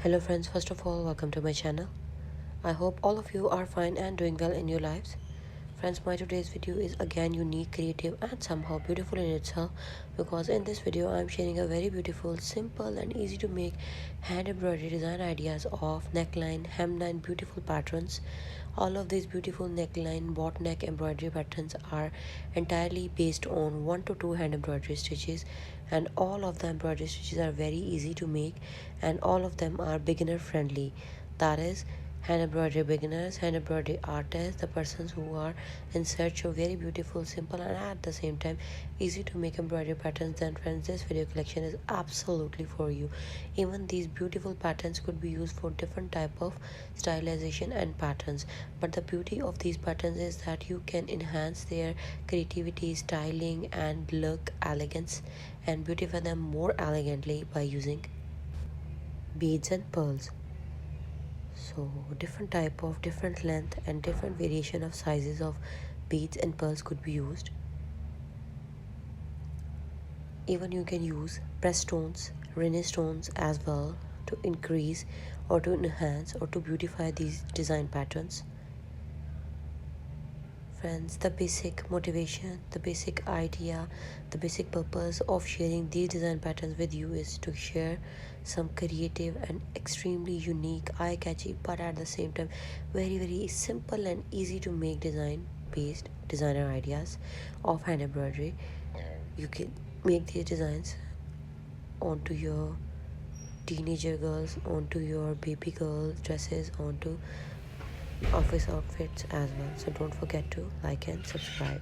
Hello friends, first of all, welcome to my channel. I hope all of you are fine and doing well in your lives. Friends, my today's video is again unique, creative and somehow beautiful in itself, because in this video I am sharing a very beautiful, simple and easy to make hand embroidery design ideas of neckline, hemline beautiful patterns. All of these beautiful neckline, boatneck embroidery patterns are entirely based on 1 to 2 hand embroidery stitches, and all of the embroidery stitches are very easy to make and all of them are beginner friendly. That is, hand embroidery beginners, hand embroidery artists, the persons who are in search of very beautiful, simple and at the same time easy to make embroidery patterns. Then friends, this video collection is absolutely for you. Even these beautiful patterns could be used for different type of stylization and patterns, but the beauty of these patterns is that you can enhance their creativity, styling and look, elegance, and beautify them more elegantly by using beads and pearls. So different type of different length and different variation of sizes of beads and pearls could be used. Even you can use pressed stones, rainy stones as well to increase or to enhance or to beautify these design patterns. Friends, the basic motivation, the basic idea, the basic purpose of sharing these design patterns with you is to share some creative and extremely unique, eye-catchy, but at the same time very simple and easy to make design based designer ideas of hand embroidery. You can make these designs onto your teenager girls, onto your baby girl dresses, onto office outfits as well. So don't forget to like and subscribe.